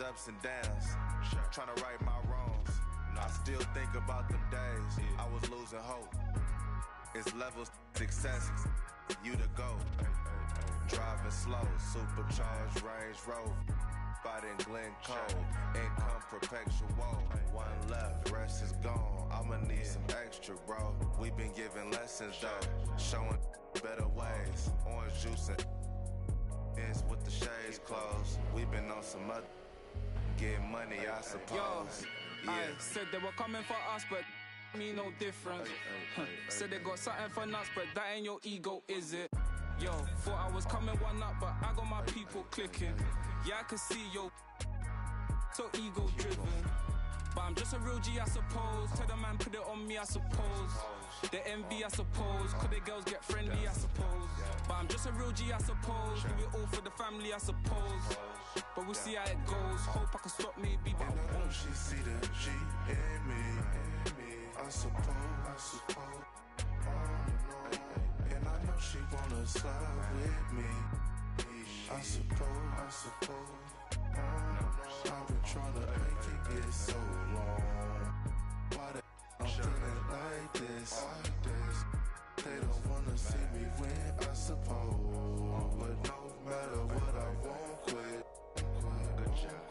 ups and downs, trying to right my wrongs. I still think about them days, I was losing hope. It's levels success, you the GOAT. Driving slow, supercharged Range Rover. Fighting Glen Cove, income perpetual. One left, rest is gone. I'ma need some extra, bro. We been giving lessons though, showing better ways. Orange juice and is with the shades closed. We been on some other getting money, I suppose. Yo, I said they were coming for us, but me no different. Said they got something for nuts, but that ain't your ego, is it? Yo, thought I was coming one up, but I got my people clicking. Yeah, I can see yo, so ego driven. But I'm just a real G, I suppose. Tell the man put it on me, I suppose. The envy, I suppose. Could the girls get friendly, I suppose. But I'm just a real G, I suppose. Do it all for the family, I suppose. But we'll see how it goes. Hope I can stop maybe, but and I know she see the G in me. I suppose. And I know she wanna slide with me. I suppose. I've been trying to make it get so long. Why I'm feeling like this? They don't wanna see me win, I suppose. But no matter what, I won't quit. Good job.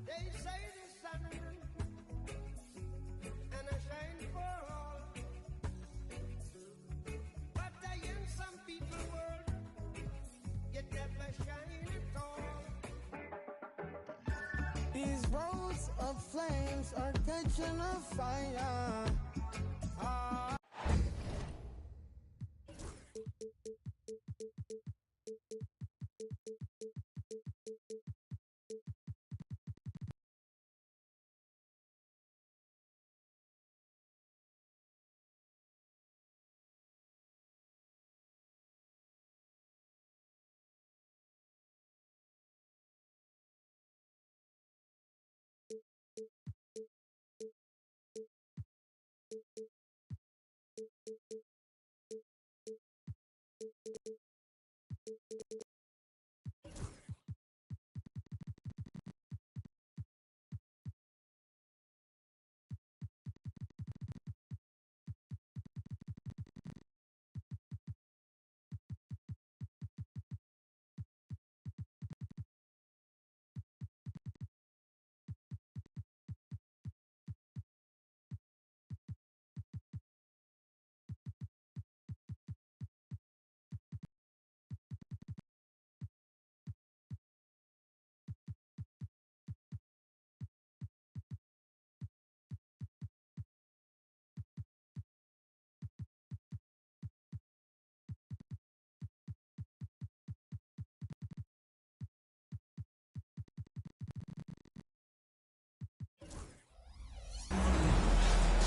They say the sun and I shine for all. But I in some people world, you never shine at all. These roads of flames are catching a fire.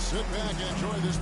Sit back and enjoy this.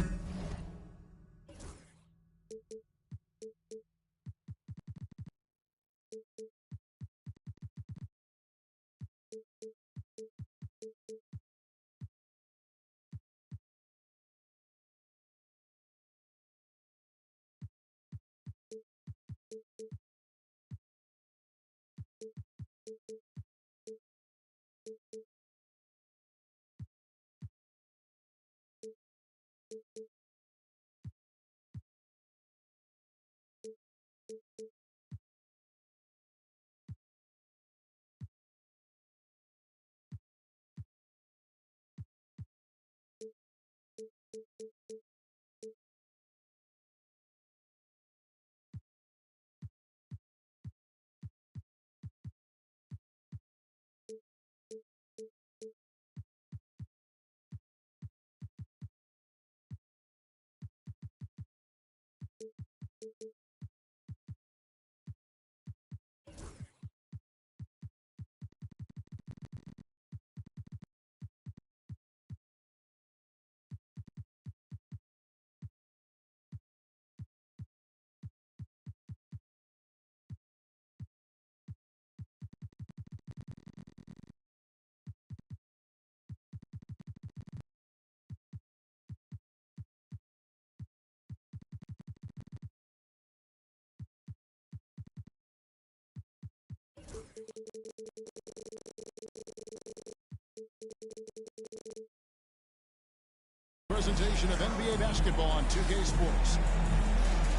Presentation of NBA basketball on 2K Sports.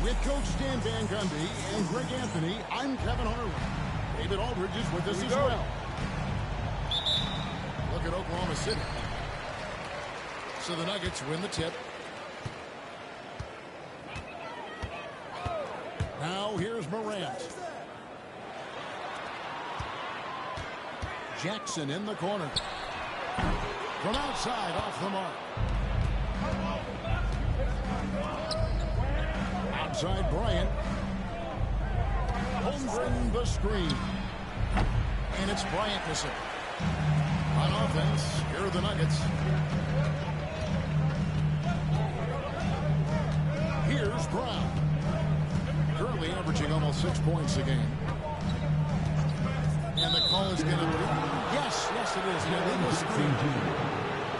With Coach Stan Van Gundy and Greg Anthony, I'm Kevin Harlan. David Aldridge is with us as well. Look at Oklahoma City. So the Nuggets win the tip. Now here's Morant. Jackson in the corner. From outside, off the mark. Outside Bryant. Holmgren the screen. And it's Bryant missing. On offense, here are the Nuggets. Here's Brown. Currently averaging almost 6 points a game. And the call is going to be... Yes, it is. Illegal screen.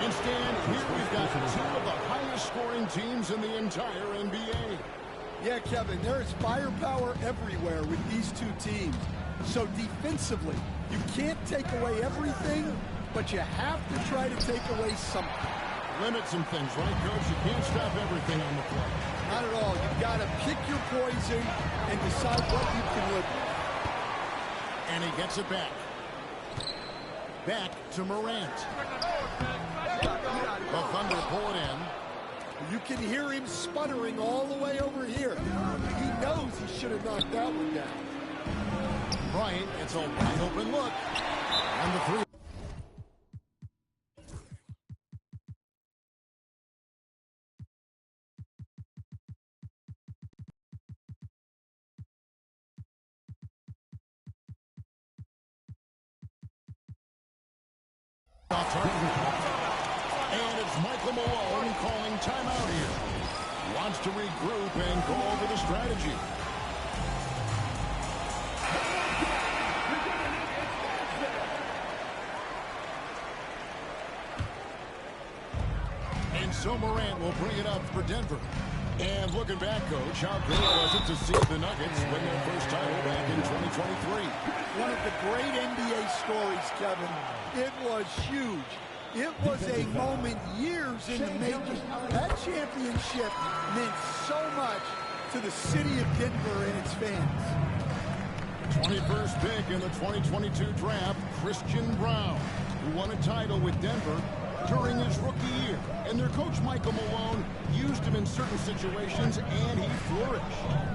Instead, here we've got two of the highest scoring teams in the entire NBA. Yeah, Kevin, there is firepower everywhere with these two teams. So defensively, you can't take away everything, but you have to try to take away something. Limit some things, right, Coach? You can't stop everything on the play. Not at all. You've got to pick your poison and decide what you can live with. And he gets it back. Back to Morant. The Thunder pull it in. You can hear him sputtering all the way over here. He knows he should have knocked that one down. Bryant, it's a wide open look. And the three. And it's Michael Malone calling timeout here. Wants to regroup and go over the strategy. And so Morant will bring it up for Denver. And looking back, Coach, how great was it to see the Nuggets win their first title back in 2023? One of the great NBA stories, Kevin. It was huge. It was a moment years in the making. That championship meant so much to the city of Denver and its fans. 21st pick in the 2022 draft, Christian Brown, who won a title with Denver during his rookie year. And their coach, Michael Malone, used him in certain situations, and he flourished.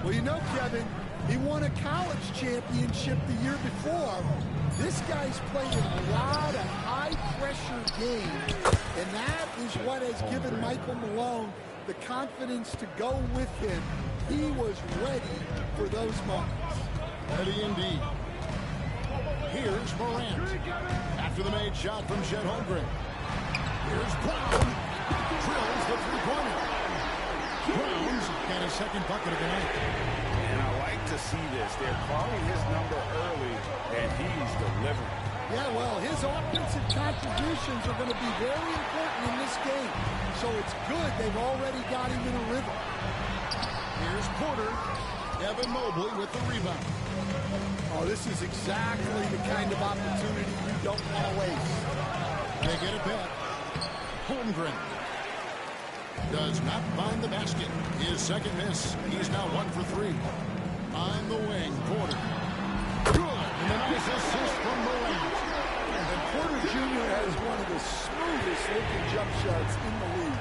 Well, you know, Kevin, he won a college championship the year before. This guy's played a lot of high-pressure games, and that is what has given Michael Malone the confidence to go with him. He was ready for those moments. Ready indeed. Here's Morant. After the made shot from Chet Holmgren. Here's Brown. Drills the three-pointer. Brown's got his second bucket of the night. And I like to see this. They're calling his number early, and he's delivering. Yeah, well, his offensive contributions are going to be very important in this game. So it's good they've already got him in a rhythm. Here's Porter. Evan Mobley with the rebound. Oh, this is exactly the kind of opportunity you don't want to waste. They get it back. Holmgren does not find the basket. His second miss. He's now 1 for 3. On the wing, Porter. Good. And a nice assist from Morant. And Porter Jr. has one of the smoothest looking jump shots in the league.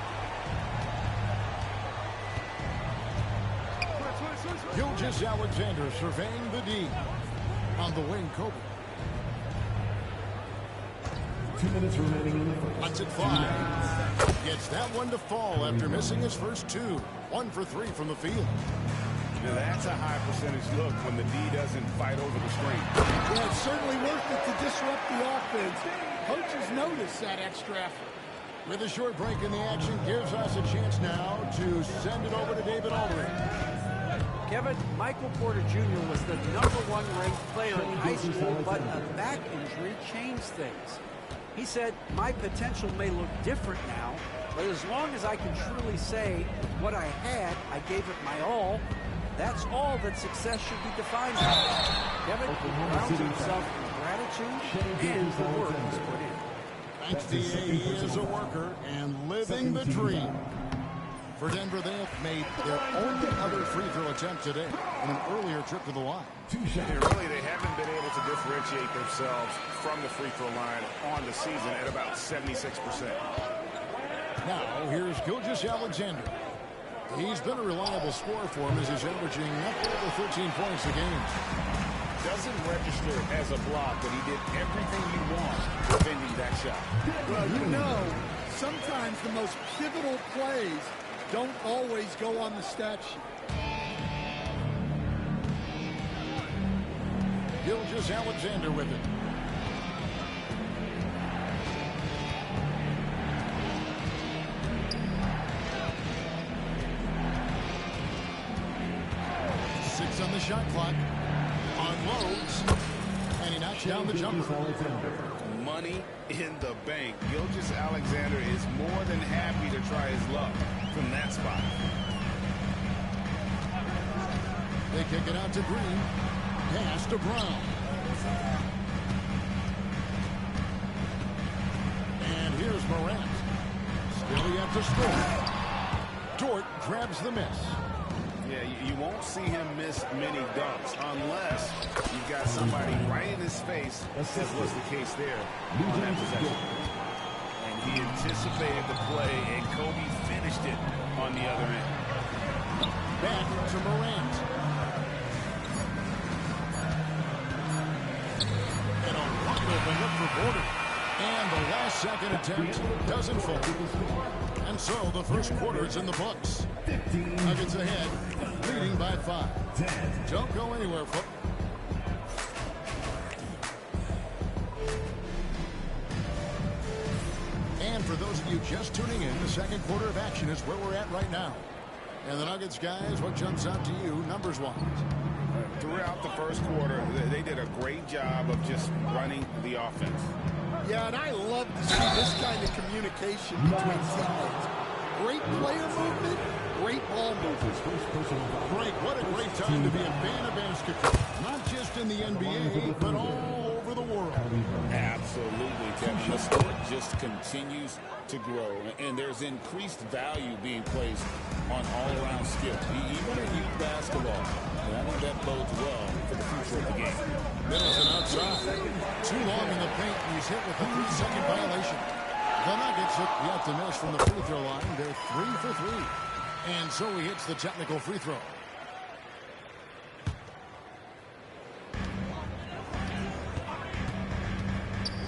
Gilgeous Alexander surveying the D. On the wing, Kobe. 2 minutes remaining in the first. Lets it fly. Gets that one to fall after missing his first 2. 1 for 3 from the field. Now that's a high percentage look when the D doesn't fight over the screen. Yeah, it's certainly worth it to disrupt the offense. Coaches notice that extra effort. With a short break in the action, gives us a chance now to send it over to David Aldridge. Kevin, Michael Porter Jr. was the #1 ranked player in high school, but a back injury changed things. He said, my potential may look different now, but as long as I can truly say what I had, I gave it my all. That's all that success should be defined by. Kevin, he grounds himself in gratitude and the work he's put in. Thanks, D.A. He is a worker and living the dream. For Denver, they have made their only other free throw attempt today in an earlier trip to the line. Really, they haven't been able to differentiate themselves from the free throw line on the season at about 76%. Now, here's Gilgeous-Alexander. He's been a reliable scorer for him as he's averaging up over 13 points a game. Doesn't register as a block, but he did everything you want defending that shot. Well, you know, sometimes the most pivotal plays don't always go on the stat sheet. Gilgeous-Alexander with it. Six on the shot clock. Unloads. And he knocks down the jumper. Money in the bank. Gilgeous-Alexander is more than happy to try his luck from that spot. They kick it out to Green. Pass to Brown. And here's Morant. Still yet to score. Dort grabs the miss. Yeah, you won't see him miss many dunks unless you've got somebody right in his face, as was the case there on that possession. And he anticipated the play, and Kobe finished it on the other end. Back to Morant. And a wide open look for Porter. And the last second attempt doesn't fall. And so the first quarter is in the books. Nuggets ahead, leading by 5. Don't go anywhere, folks. And for those of you just tuning in, the second quarter of action is where we're at right now. And the Nuggets, guys, what jumps out to you numbers-wise? Throughout the first quarter, they did a great job of just running the offense. Yeah, and I love to see this kind of communication between teammates. Great player movement, great ball movement. Frank, what a great time to be a fan of basketball. Not just in the NBA, but all over the world. Absolutely, Kevin. The sport just continues to grow, and there's increased value being placed on all-around skill, even in youth basketball. And I think that bodes well for the future of the game. Middleton outside. Too long in the paint, and he's hit with a 3-second violation. The Nuggets look yet to miss from the free throw line. They're 3 for 3. And so he hits the technical free throw.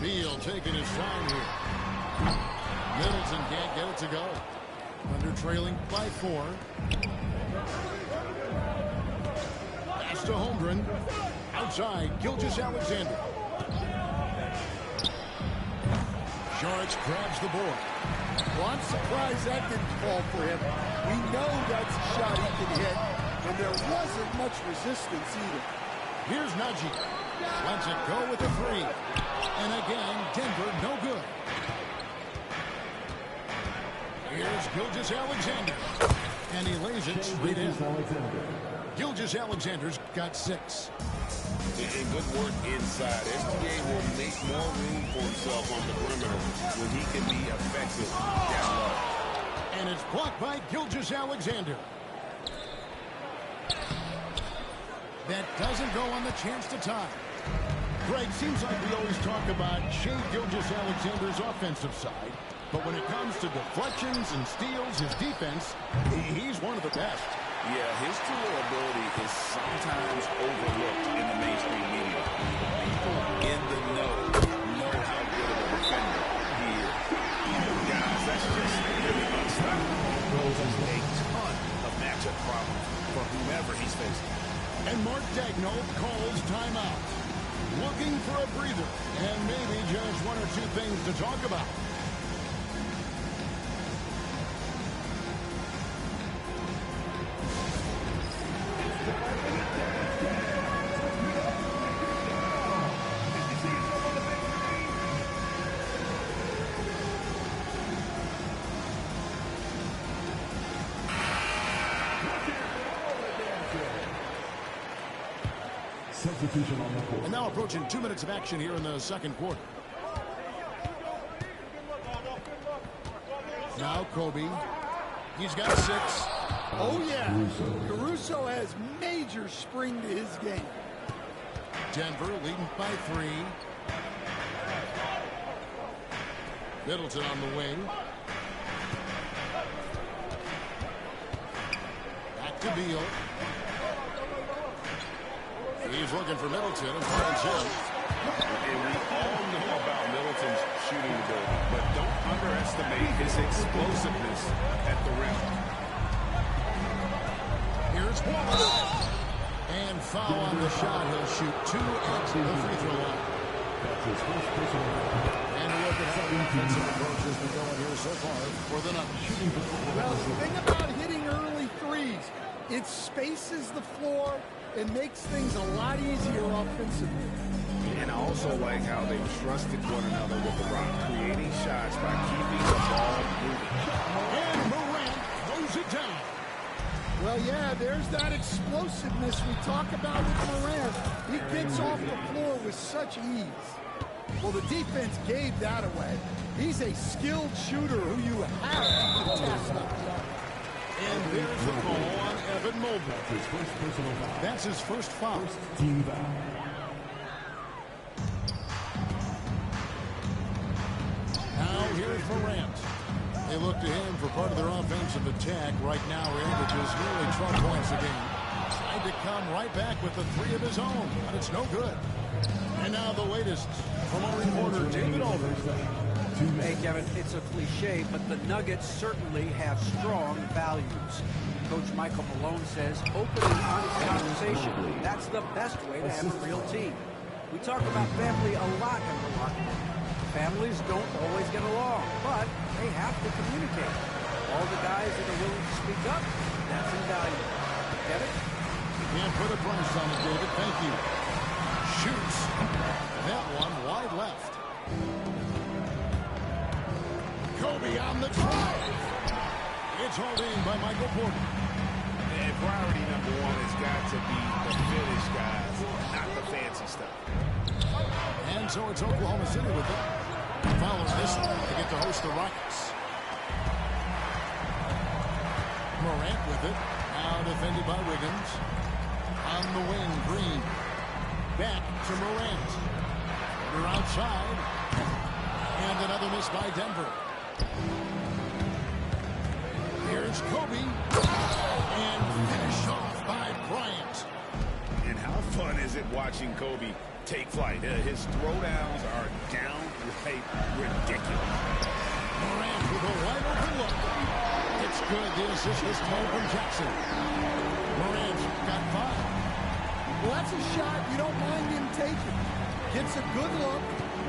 Beal taking his time here. Middleton can't get it to go. Under trailing by 4. Pass to Holmgren. Outside, Gilgeous-Alexander. Saric grabs the board. Well, I'm surprised that didn't fall for him. We know that's a shot he can hit, and there wasn't much resistance either. Here's Najee. Lets it go with the 3. And again, Denver no good. Here's Gilgeous-Alexander. And he lays it straight in. Gilgeous-Alexander's got 6. And good work inside. SGA will make more room for himself on the perimeter when he can be effective down low. And it's blocked by Gilgeous-Alexander. That doesn't go on the chance to tie. Greg, seems like we always talk about Shai Gilgeous-Alexander's offensive side, but when it comes to deflections and steals, his defense, he's one of the best. Yeah, his tool ability is sometimes overlooked in the mainstream media. People in the know how good of a defender he is. Guys, that's just really unstoppable. Poses a ton of matchup problems for whomever he's facing. And Mark Daigneault calls timeout. Looking for a breather and maybe just 1 or 2 things to talk about. substitution on the court. And now approaching 2 minutes of action here in the second quarter. Now Kobe. He's got 6. Oh, yeah. Caruso has major spring to his game. Denver leading by 3. Middleton on the wing. Back to Beal. He's looking for Middleton and finds him. And we all know about Middleton's shooting ability, but don't underestimate his explosiveness at the rim. Here's Wallace. And foul on the shot. He'll shoot 2 at the free throw line. That's his first personal foul. And a look at how the offensive approach has been going here so far for the Nuggets. Well, the thing about hitting early threes, it spaces the floor and makes things a lot easier offensively. And I also like how they trusted one another with the rock, creating shots by keeping the ball moving. And Morant throws it down. Well, yeah, there's that explosiveness we talk about with Morant. He gets off the floor with such ease. Well, the defense gave that away. He's a skilled shooter who you have to contest up front. And there's the call on Evan Mobley. That's his first personal foul. That's his first foul. First team foul. Now here's Morant. They look to him for part of their offensive attack. Right now, he averages nearly 12 points a game. Tried to come right back with the 3 of his own, but it's no good. And now the latest from our reporter, David Aldridge. Hey, Kevin, it's a cliche, but the Nuggets certainly have strong values. Coach Michael Malone says, open and honest conversation. That's the best way to have a real team. We talk about family a lot in the locker room. Families don't always get along, but they have to communicate. All the guys that are willing to speak up, that's invaluable. Get it? Can't put a price on it, David. Thank you. Shoots. That one wide left. Kobe on the drive. It's hauled in by Michael Porter. And priority number 1 has got to be the finish, guys, not the fancy stuff. And so it's Oklahoma City with it. Following this one, they get to host the Rockets. Morant with it. Now defended by Wiggins. On the wing, Green. Back to Morant. They're outside. And another miss by Denver. Here's Kobe. And finish off by Bryant. And how fun is it watching Kobe take flight? His throwdowns are downright ridiculous. Morant with a wide open look. It's good. The assist is coming from Jackson. Morant got 5. Well, that's a shot you don't mind him taking. Gets a good look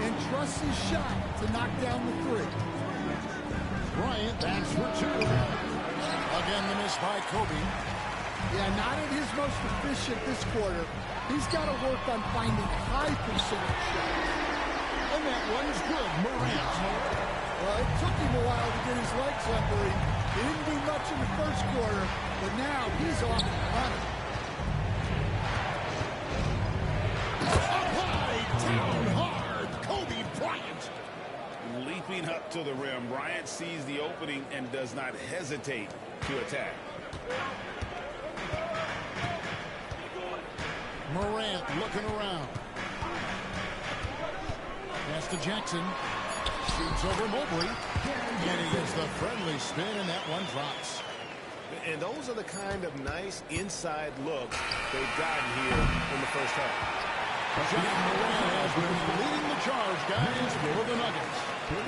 and trusts his shot to knock down the 3. Bryant, that's for 2. Again, the miss by Kobe. Yeah, not at his most efficient this quarter. He's got to work on finding high percentage shots. And that one's good. Morant. Well, it took him a while to get his legs under him. He didn't do much in the first quarter, but now he's off and running. Applied down hard. Kobe Bryant. Leaping up to the rim, Bryant sees the opening and does not hesitate to attack. Morant looking around. Pass to Jackson. Shoots over Mobley. And he gets the friendly spin, and that one drops. And those are the kind of nice inside looks they've gotten here in the first half. John Morant has been leading the charge, guys, for the Nuggets.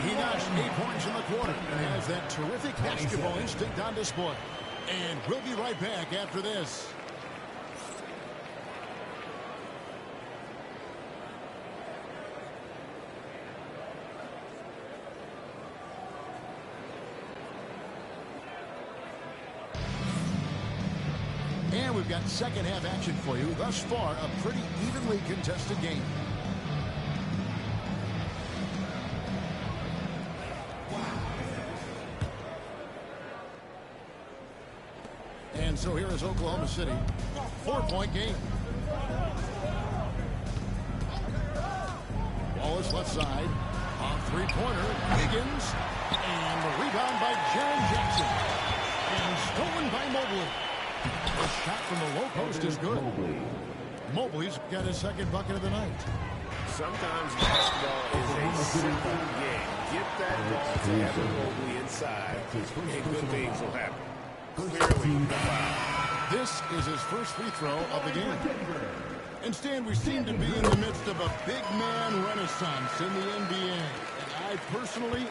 He notched 8 points in the quarter and has that terrific basketball instinct on display. And we'll be right back after this. And we've got second half action for you. Thus far, a pretty evenly contested game. And so here is Oklahoma City. 4-point game. Wallace left side. On three-pointer, Higgins. And the rebound by Jaren Jackson. And stolen by Mobley. The shot from the low post is good. Mobley's got his second bucket of the night. Sometimes basketball is a simple game. Get that ball to Evan Mobley inside, and good things will happen. Clearly, the foul. This is his first free throw of the game. And Stan, we seem to be in the midst of a big man renaissance in the NBA. And I personally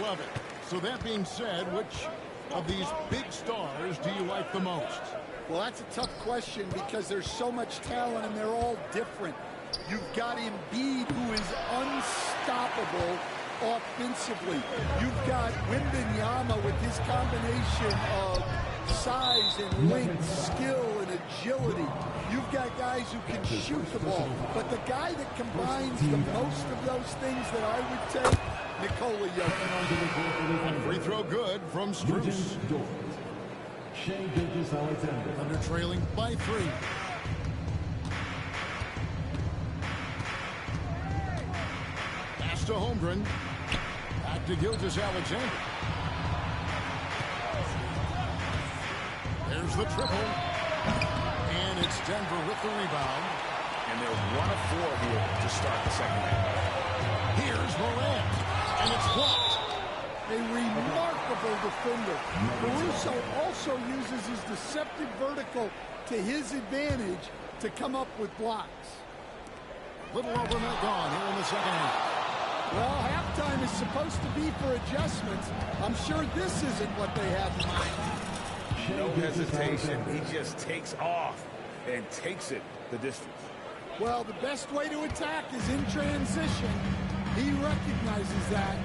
love it. So that being said, which of these big stars do you like the most? Well, that's a tough question because there's so much talent and they're all different. You've got Embiid, who is unstoppable offensively. You've got Wembanyama with his combination of size and length, skill and agility. You've got guys who can shoot the ball. But the guy that combines the most of those things that I would take, Nikola Jokic. Free throw good from Strus. Shai Gilgeous-Alexander. Thunder trailing by 3. Pass to Holmgren. Back to Gilgeous-Alexander. There's the triple. And it's Denver with the rebound. And they're 1 of 4 here to start the second half. Here's Morant. And it's blocked. A remarkable defender. Caruso also uses his deceptive vertical to his advantage to come up with blocks. Little over not gone here in the second half. Well, halftime is supposed to be for adjustments. I'm sure this isn't what they have in mind. No hesitation. He just takes off and takes it the distance. Well, the best way to attack is in transition. He recognizes that.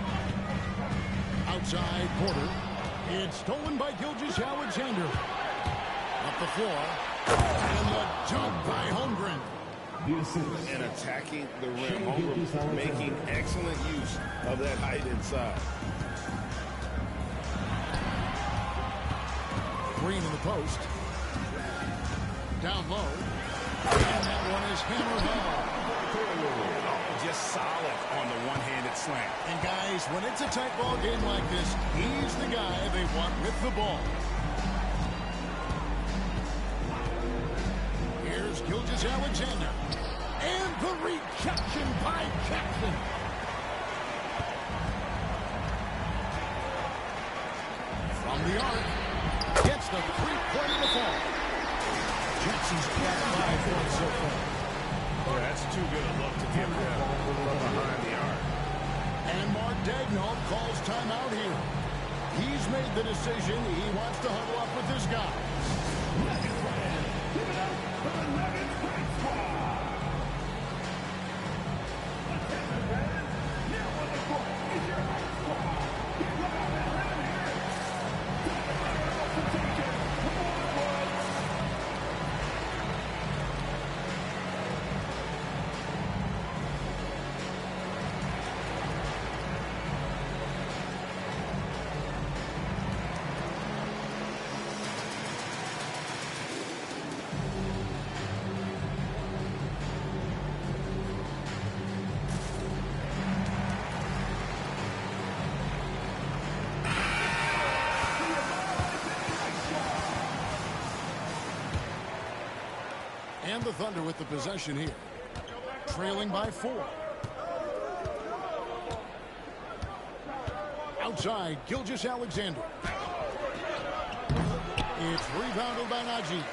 Outside Porter. It's stolen by Gilgeous-Alexander. Up the floor. And the dunk by Holmgren. And attacking the rim. Holmgren making excellent use of that height inside. Green in the post. Down low. And that one is hammered home. Just solid on the one-handed slam. And guys, when it's a tight ball game like this, he's the guy they want with the ball. Here's Gilgeous-Alexander. And the rejection by Jackson. From the arc. Gets the three-pointer to fall. Jackson's got 5 points so far. Boy, that's too good a look to give them from behind the arc. And Mark Daigneault calls timeout here. He's made the decision. He wants to huddle up with his guys. Give it up for the Nuggets Great Squad. Attention fans, here on the court is your Great Squad. Get right on that rim here. To take it. Come on, boys. And the Thunder with the possession here. Trailing by 4. Outside, Gilgeous-Alexander. It's rebounded by Najee.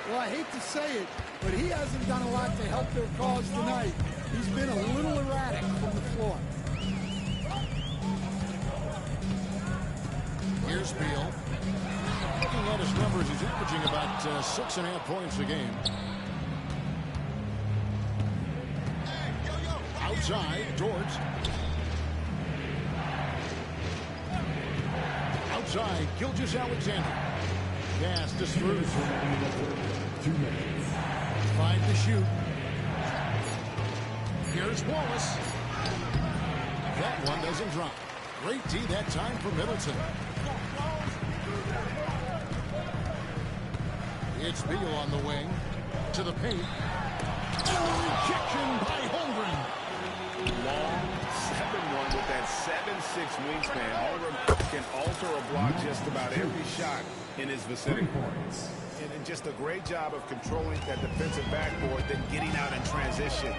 Well, I hate to say it, but he hasn't done a lot to help their cause tonight. He's been a little erratic from the floor. Here's Beal. Looking at his numbers, he's averaging about 6.5 points a game. Outside, George. Outside, Gilgeous-Alexander. Pass to Strus. 2 minutes. 5 to shoot. Here's Wallace. That one doesn't drop. Great D that time for Middleton. It's Beal on the wing. To the paint. And the rejection by Holmgren. long 7'1" with that 7'6" wingspan. Holmgren can alter a block just about every shot in his vicinity. And just a great job of controlling that defensive backboard, then getting out in transition.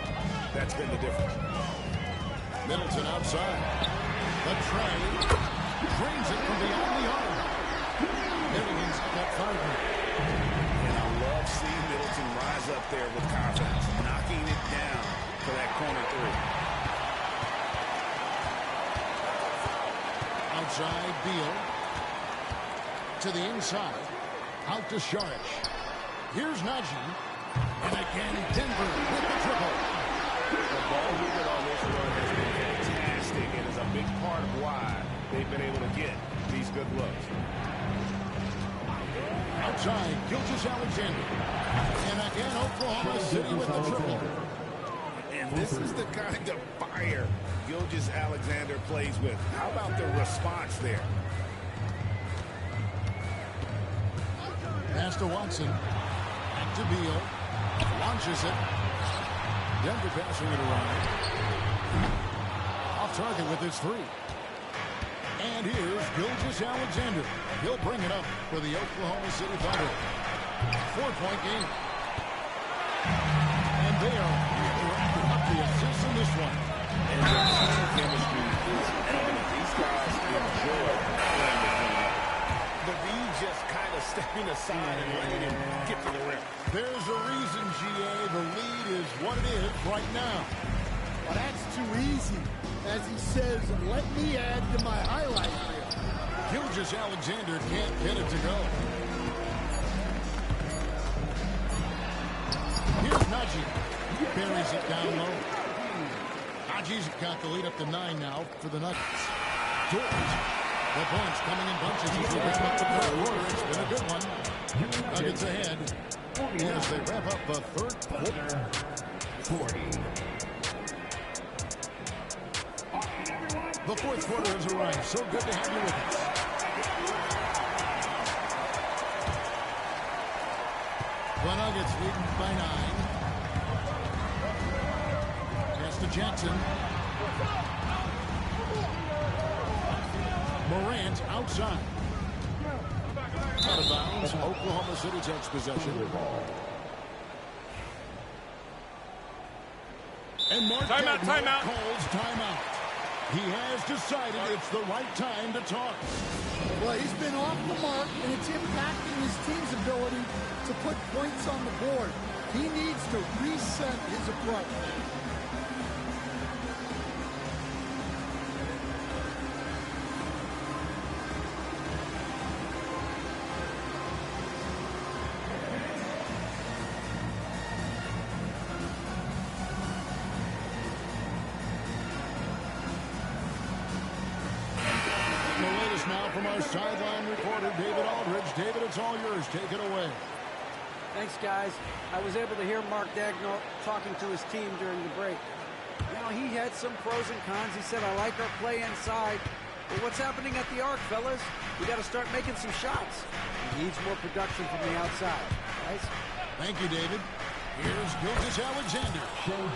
That's been the difference. Middleton outside. The tray. Drains it from beyond the arc. Middleton's got 5 minutes. And I love seeing Middleton rise up there with confidence, knocking it down for that corner 3. Outside, Beal. To the inside. Out to Saric. Here's Najee. And again, Denver with the triple. The ball movement on this run has been fantastic and is a big part of why they've been able to get these good looks. Outside, Gilgeous-Alexander. And again, Oklahoma City with the triple. And this is the kind of fire Gilgeous-Alexander plays with. How about the response there? Pass to Watson. Back to Beal. Launches it. Denver passing it around. Off target with his 3. And here's Gilgeous-Alexander. He'll bring it up for the Oklahoma City Thunder. 4-point game. And they are racking up the assists in this one. And the chemistry is evident. These guys enjoy playing with one another. The V just kind of stepping aside and letting him get to the rim. There's a reason, GA. The lead is what it is right now. Well, that's too easy. As he says, let me add to my highlight reel. Gilgeous-Alexander can't get it to go. Here's Najee. Buries it down low. Najee's got the lead up to 9 now for the Nuggets. George. The points coming in bunches as we wrap up the third quarter. It's been a good one. Nuggets ahead as they wrap up the third quarter. 40. The fourth quarter has arrived. So good to have you with us. The Nuggets leading by 9. Pass to Jackson. Morant outside. Out of bounds. Oklahoma City takes possession. And Mark timeout. calls timeout. He has decided it's the right time to talk. Well, he's been off the mark, and it's impacting his team's ability to put points on the board. He needs to reset his approach. From our sideline reporter, David Aldridge. David, it's all yours. Take it away. Thanks, guys. I was able to hear Mark Daigneault talking to his team during the break. You know, he had some pros and cons. He said, I like our play inside. But what's happening at the arc, fellas? We got to start making some shots. He needs more production from the outside. Guys? Thank you, David. Here's Gilgeous-Alexander.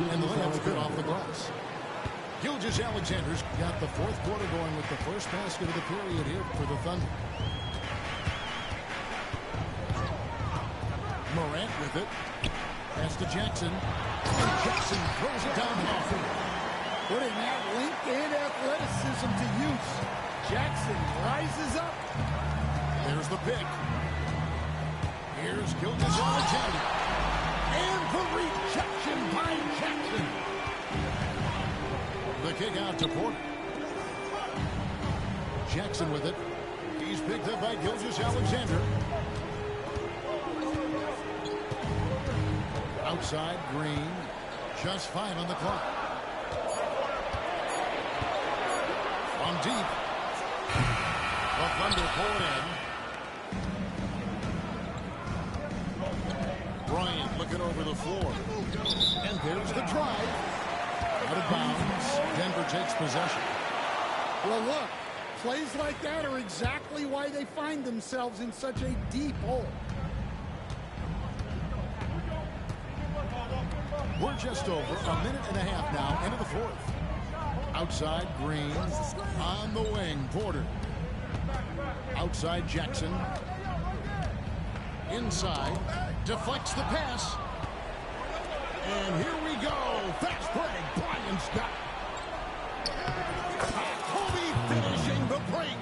And the layup's good off the glass. Gilgeous-Alexander's got the fourth quarter going with the first basket of the period here for the Thunder. Morant with it. Pass to Jackson. And Jackson throws it down off. Putting that length and athleticism to use. Jackson rises up. There's the pick. Here's Gilgeous-Alexander. And the rejection by Jackson. The kick out to Porter. Jackson with it. He's picked up by Gilgeous-Alexander. Outside, Green. Just 5 on the clock. From deep. The Thunder pull it in. Bryant looking over the floor. And there's the drive. Out of bounds. Denver takes possession. Well, look, plays like that are exactly why they find themselves in such a deep hole. We're just over a minute and a half now into the fourth. Outside, Green. On the wing, Porter. Outside, Jackson. Inside. Deflects the pass. And here we go. Fast break. Brian Scott. Kobe finishing the break.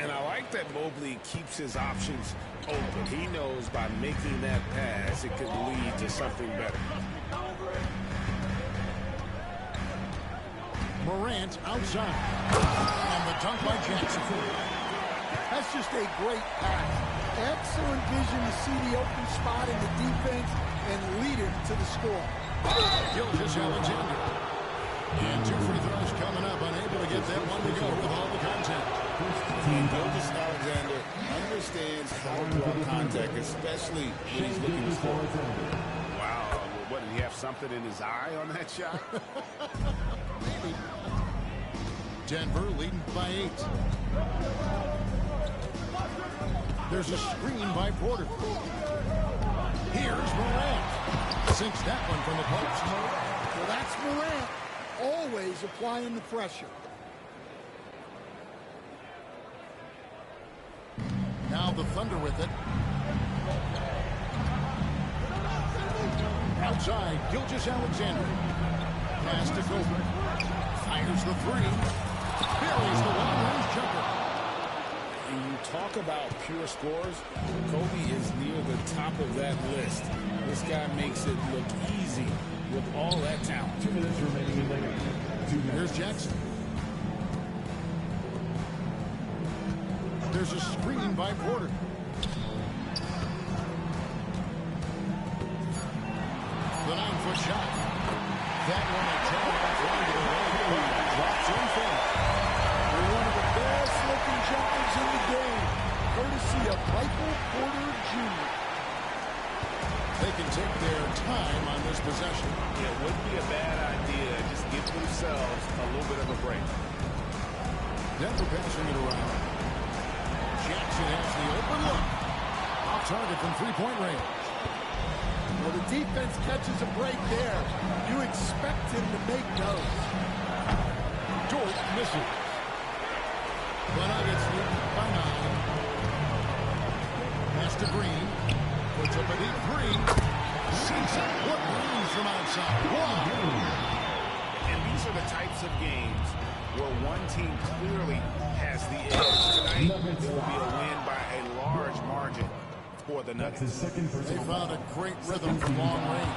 And I like that Mobley keeps his options open. He knows by making that pass, it could lead to something better. Morant outside. And the dunk by Jackson. That's just a great pass. Excellent vision to see the open spot in the defense and lead it to the score. Gilgeous-Alexander. And 2 free throws coming up. Unable to get that one to go with all the contact. And Gilgeous-Alexander understands how to draw contact, especially when he's looking to score. Wow. What, did he have something in his eye on that shot? Maybe. Denver leading by 8. There's a screen by Porter. Here's Morant. Sinks that one from the post. So that's Morant, always applying the pressure. Now the Thunder with it. Outside, Gilgeous-Alexander. Pass to Kobe. Fires the 3. Buries the long-range jumper. When you talk about pure scores, Kobe is near the top of that list. This guy makes it look easy with all that talent. 2 minutes remaining in later. Here's Jackson. There's a screen by Porter. The 9-foot shot. That one a turn off right to the right. Drops in front. They're one of the best-looking jumpers in the game, courtesy of Michael Porter Jr. They can take their time on this possession. It wouldn't be a bad idea. Just give themselves a little bit of a break. Denver passing it around. Jackson has the open look. Off target from 3-point range. Well, the defense catches a break there. You expect him to make those. Dort misses. The Nuggets lead by 9. Pass to Green. Puts up a deep 3. Sinks it. What moves from outside. And these are the types of games where one team clearly has the edge. Tonight, it will be a win by a large margin for the Nuggets. They found a great rhythm from long range.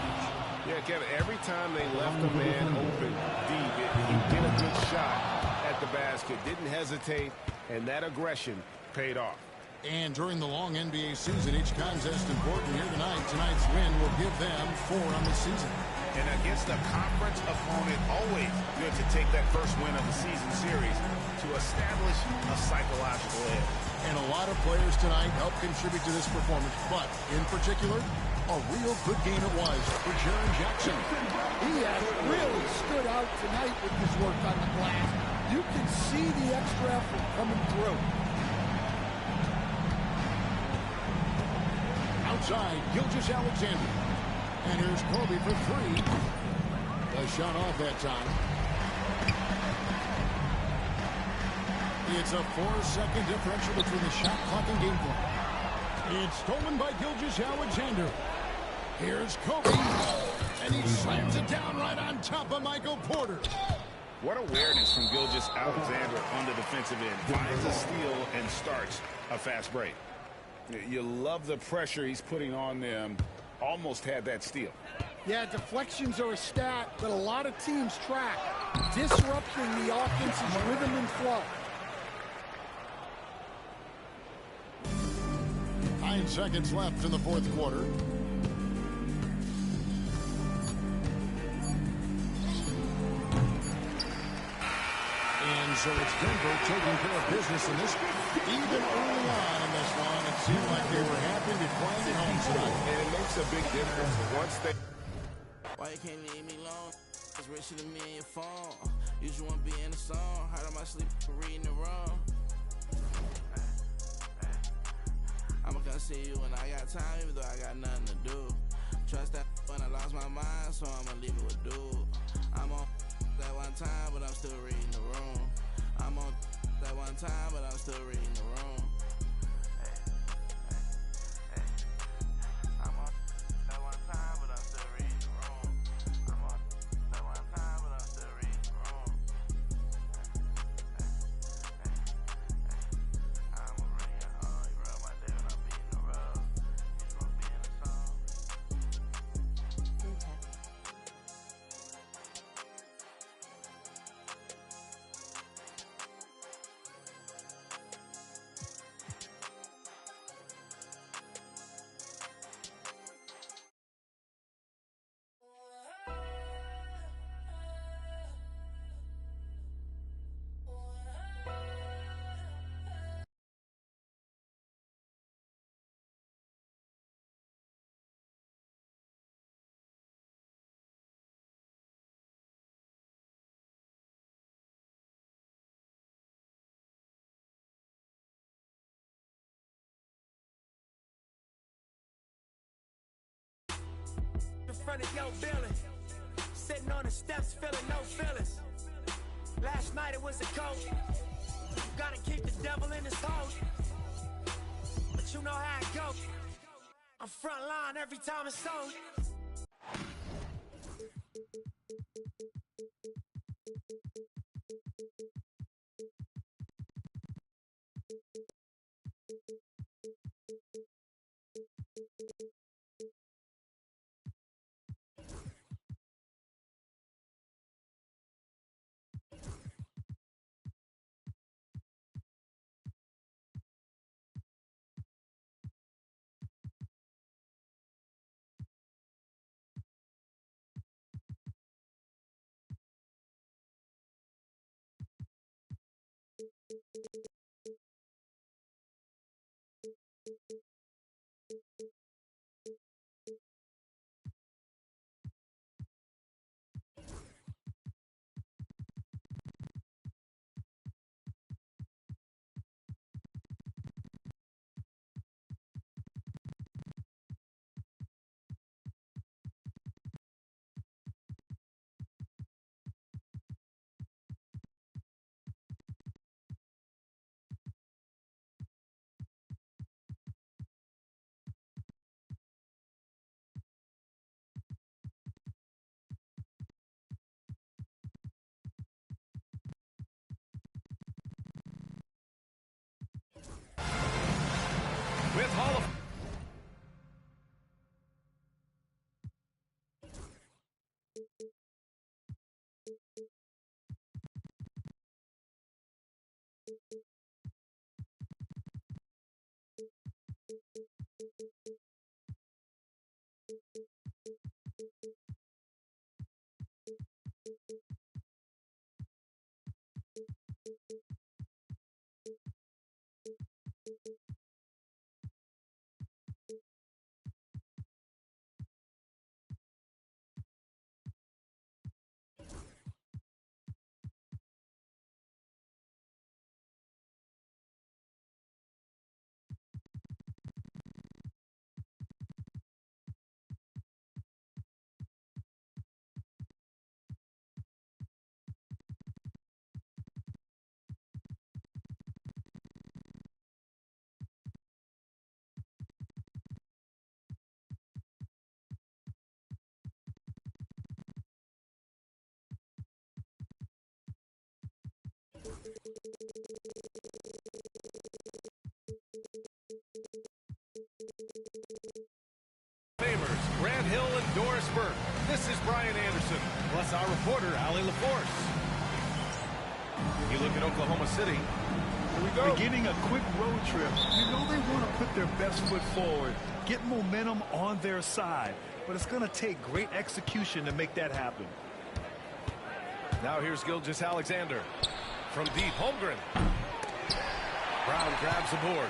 Yeah, Kevin, every time they left a man open deep, he did a good shot at the basket, didn't hesitate, and that aggression paid off. And during the long NBA season, each contest important here tonight. Tonight's win will give them 4 on the season. And against a conference opponent, always good to take that first win of the season series to establish a psychological edge. And a lot of players tonight helped contribute to this performance, but in particular, a real good game it was for Jaren Jackson. He has really stood out tonight with his work on the glass. You can see the extra effort coming through. Outside, Gilgeous-Alexander. And here's Kobe for 3. A shot off that time. It's a 4-second differential between the shot clock and game clock. It's stolen by Gilgeous-Alexander. Here's Kobe. And he slams it down right on top of Michael Porter. What awareness from Gilgeous-Alexander on the defensive end. Finds a steal and starts a fast break. You love the pressure he's putting on them. Almost had that steal. Yeah, deflections are a stat that a lot of teams track, disrupting the offense's rhythm and flow. 9 seconds left in the 4th quarter. And so it's Denver taking care of business in this. Even early on in this one, it seemed like they were happy to be playing at home tonight. And it makes a big difference once they... Why you can't leave me alone? It's richer than me and your phone. You just want to be in the song. Hard on my sleep for reading it wrong. I'ma come see you when I got time, even though I got nothing to do. Trust that when I lost my mind, so I'ma leave it with dude. I'm on that one time, but I'm still reading the room. I'm on that one time, but I'm still reading the room. I'm on that one time, but I'm still reading the room. I'm on that one time, but I'm still reading the room. I'ma bring it home. You rub my day when I'm beating the rug. You just wanna be in the song. In front of your building, sitting on the steps, feeling no feelings. Last night it was a cold. Gotta keep the devil in his hole. But you know how it goes. I'm front line every time it's sold. With Hall of Famers, Grant Hill and Doris Burke. This is Brian Anderson, plus our reporter, Allie LaForce. You look at Oklahoma City. Here we go. Beginning a quick road trip. You know they want to put their best foot forward, get momentum on their side, but it's going to take great execution to make that happen. Now here's Gilgeous-Alexander. From deep, Holmgren. Brown grabs the board.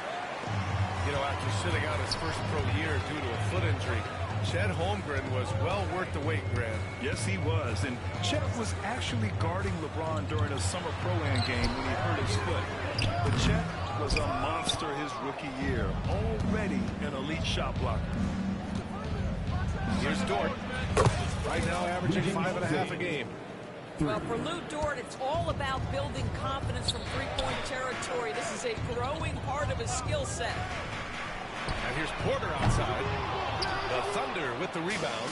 You know, after sitting out his first pro year due to a foot injury, Chet Holmgren was well worth the wait, Grant. Yes, he was. And Chet was actually guarding LeBron during a summer pro-am game when he hurt his foot. But Chet was a monster his rookie year, already an elite shot blocker. Here's Dort. Right now averaging 5.5 a game. Well, for Lou Dort, it's all about building confidence from three-point territory. This is a growing part of his skill set. And here's Porter outside. The Thunder with the rebound.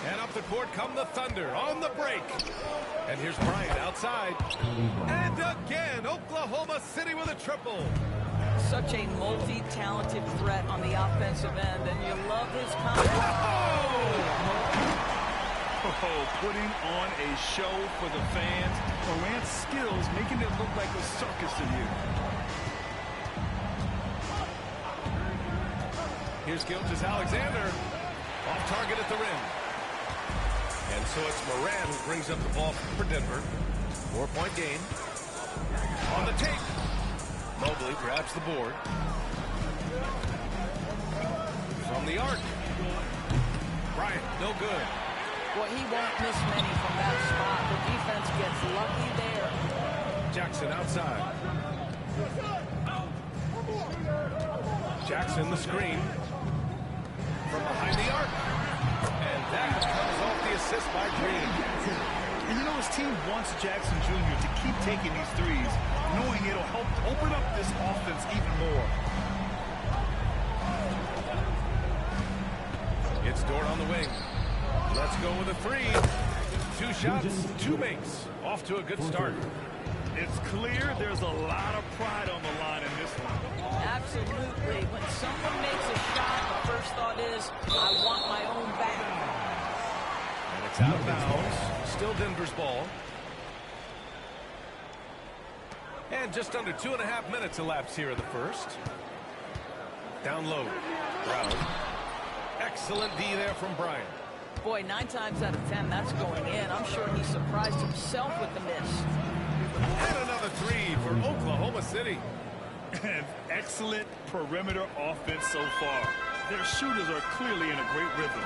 And up the court come the Thunder on the break. And here's Bryant outside. And again, Oklahoma City with a triple. Such a multi-talented threat on the offensive end, and you love his confidence. Oh, putting on a show for the fans. Morant's skills making it look like a circus in here. Here's Gilgeous-Alexander. Off target at the rim. And so it's Morant who brings up the ball for Denver. 4-point game. On the tape. Mobley grabs the board. From the arc. Bryant, no good. Well, he won't miss many from that spot. The defense gets lucky there. Jackson outside. Jackson the screen. From behind the arc. And that comes off the assist by Green. And you know his team wants Jackson Jr. to keep taking these threes, knowing it'll help open up this offense even more. It's Dort on the wing. Let's go with a three. 2 shots, 2 makes. Off to a good start. It's clear there's a lot of pride on the line in this one. Absolutely. When someone makes a shot, the first thought is, I want my own back. And it's out of bounds. Still Denver's ball. And just under 2.5 minutes elapsed here in the first. Down low. Brown. Excellent D there from Bryant. Boy, 9 times out of 10, that's going in. I'm sure he surprised himself with the miss. And another three for Oklahoma City. An excellent perimeter offense so far. Their shooters are clearly in a great rhythm.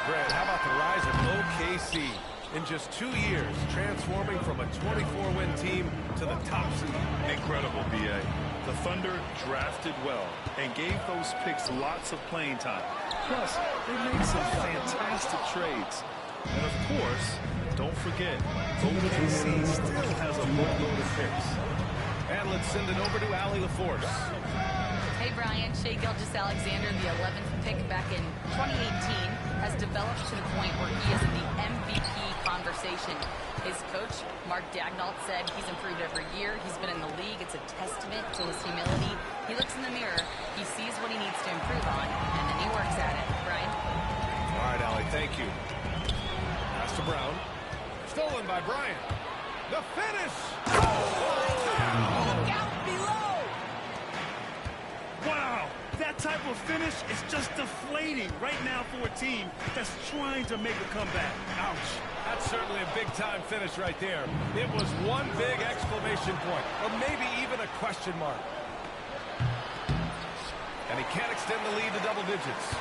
Brad, how about the rise of OKC? In just 2 years, transforming from a 24-win team to the top seed. Incredible, B.A. The Thunder drafted well and gave those picks lots of playing time. Plus, they made some fantastic trades. And of course, don't forget, OKC still has a boatload of picks. And let's send it over to Allie LaForce. Hey, Brian. Shai Gilgeous-Alexander, the 11th pick back in 2018, has developed to the point where he is in the MVP conversation. His coach, Mark Daigneault, said he's improved every year. He's been in the league. It's a testament to his humility. He looks in the mirror, he sees what he needs to improve on, and then he works at it. Brian? All right, Allie, thank you. Pass to Brown. Stolen by Bryant. The finish! Look out below! Wow, that type of finish is just deflating right now for a team that's trying to make a comeback. Ouch. That's certainly a big-time finish right there. It was one big exclamation point, or maybe even a question mark. And he can't extend the lead to double digits.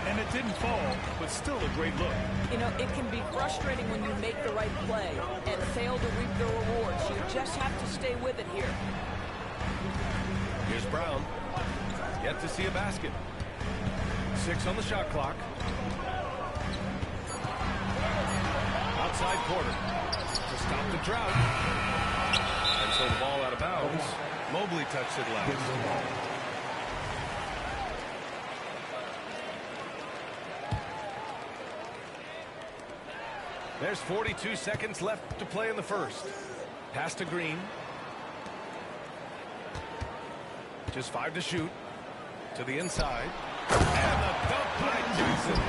And it didn't fall, but still a great look. You know, it can be frustrating when you make the right play and fail to reap the rewards. You just have to stay with it here. Here's Brown. Yet to see a basket. 6 on the shot clock. Outside Porter to stop the drought. And so the ball out of bounds. Mobley touched it last. There's 42 seconds left to play in the first. Pass to Green. Just 5 to shoot. To the inside. And the dunk by Jackson.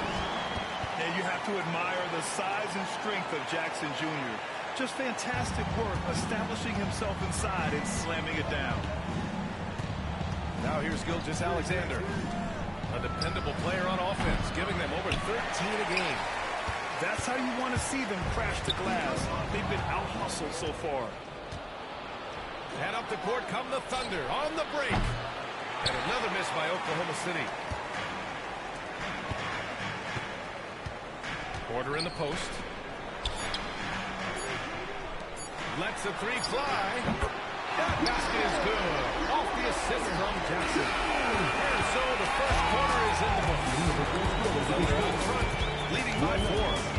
And you have to admire the size and strength of Jackson Jr. Just fantastic work establishing himself inside and slamming it down. Now here's Gilgeous-Alexander. A dependable player on offense, giving them over 13 a game. That's how you want to see them crash the glass. They've been out-hustled so far. And up the court come the Thunder on the break. And another miss by Oklahoma City. Porter in the post. Lets the three fly. That basket is good. Off the assist from Jackson. And so the first quarter is in the books. Thunder in front, leading by 4.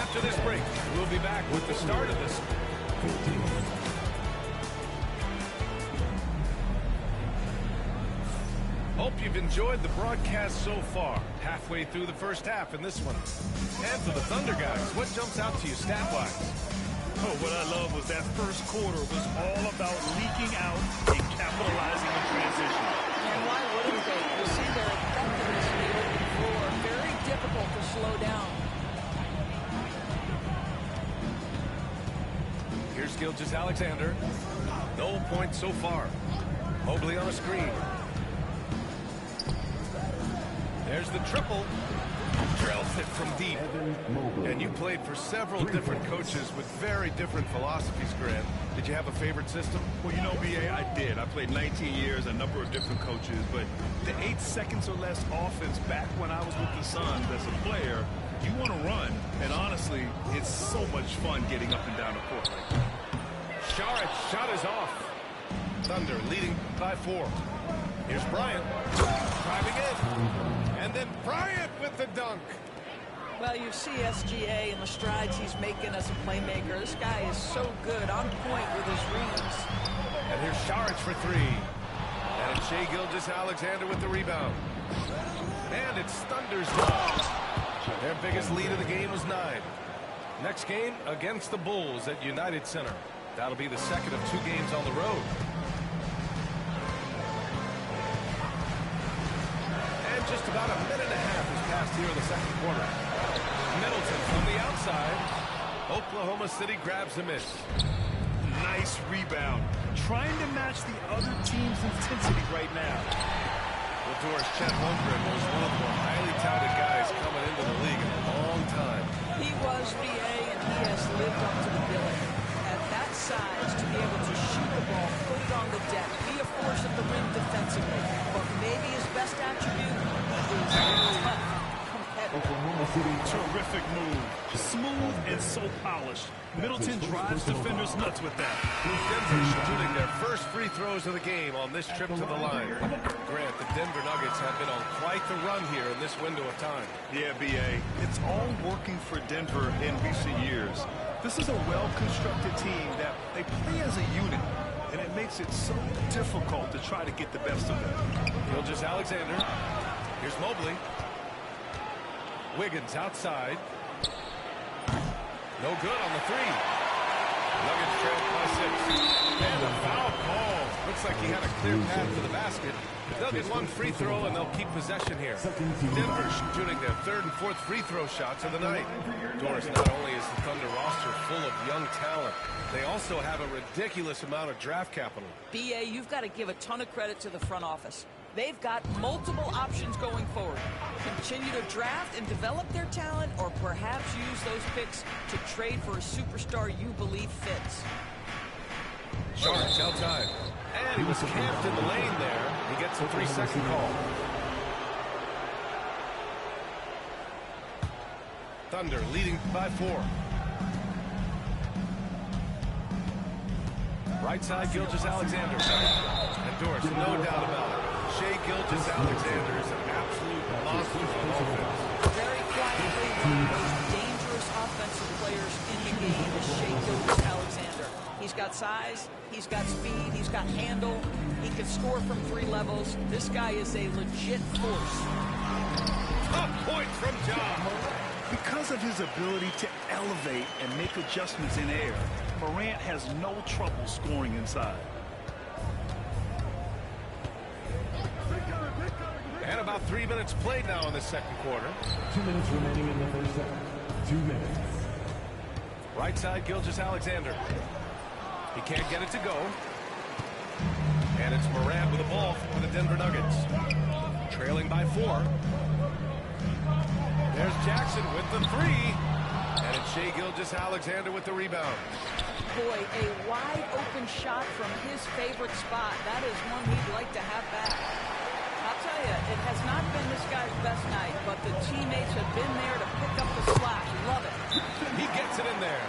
After this break, we'll be back with the start of this. Hope you've enjoyed the broadcast so far. Halfway through the first half in this one. And for the Thunder guys, what jumps out to you stat-wise? Oh, what I love was that first quarter was all about leaking out and capitalizing in transition. And why wouldn't they? You see their effectiveness in the open floor. Very difficult to slow down. Here's Gilgeous-Alexander. No points so far. Mobley on a screen. There's the triple. Drills it from deep. And you played for several different coaches with very different philosophies, Grant. Did you have a favorite system? Well, you know, B.A., I did. I played 19 years, a number of different coaches, but the 8 seconds or less offense back when I was with the Suns as a player, you want to run. And honestly, it's so much fun getting up and down the court like that. Saric shot is off. Thunder leading by 4. Here's Bryant driving in. And then Bryant with the dunk. Well, you see SGA and the strides he's making as a playmaker. This guy is so good, on point with his reads. And here's Saric for 3. And it's Shai Gilgeous-Alexander with the rebound. And it's Thunder's ball. Their biggest lead of the game was 9. Next game against the Bulls at United Center. That'll be the second of 2 games on the road. And just about a minute and a half has passed here in the second quarter. Middleton from the outside. Oklahoma City grabs a miss. Nice rebound. Trying to match the other team's intensity right now. Well, Doris, Chet Holmgren was one of the more highly touted guys coming into the league in a long time. He was BA, and he has lived up to the billing. At that size, to be able to shoot the ball, put it on the deck, be a force at the rim defensively. But maybe his best attribute is tough, competitive. Terrific move. Smooth and so polished. Middleton drives defenders nuts with that. Denver shooting their first free throws of the game on this trip to the line. Grant, the Denver Nuggets have been on quite the run here in this window of time. Yeah, B.A. It's all working for Denver in recent years. This is a well-constructed team that they play as a unit, and it makes it so difficult to try to get the best of them. Gilgeous-Alexander. Here's Mobley. Wiggins outside. No good on the 3. Nuggets trailed by 6. And a foul call. Looks like he had a clear path to the basket. They'll get 1 free throw, and they'll keep possession here. Denver shooting their 3rd and 4th free throw shots of the night. Doris, not only is the Thunder roster full of young talent, they also have a ridiculous amount of draft capital. BA, you've got to give a ton of credit to the front office. They've got multiple options going forward. Continue to draft and develop their talent, or perhaps use those picks to trade for a superstar you believe fits. Saric outside. And he was camped in the lane there. He gets a 3-second call. Thunder leading by 4. Right side, Gilgeous-Alexander. And Doris, no doubt about it. Shai Gilgeous-Alexander is an absolute monster on offense. Very quietly, one of the most dangerous offensive players in the game is Shai Gilgeous-Alexander. He's got size, he's got speed, he's got handle, he can score from 3 levels. This guy is a legit force. Top point from John. Because of his ability to elevate and make adjustments in air, Morant has no trouble scoring inside. And about 3 minutes played now in the second quarter. 2 minutes remaining in the first second. 2 minutes. Right side, Gilgeous-Alexander. He can't get it to go. And it's Morant with the ball for the Denver Nuggets. Trailing by 4. There's Jackson with the 3. And it's Shai Gilgeous-Alexander with the rebound. Boy, a wide open shot from his favorite spot. That is one he'd like to have back. I'll tell you, it has not been this guy's best night, but the teammates have been there to pick up the slack. Love it. He gets it in there.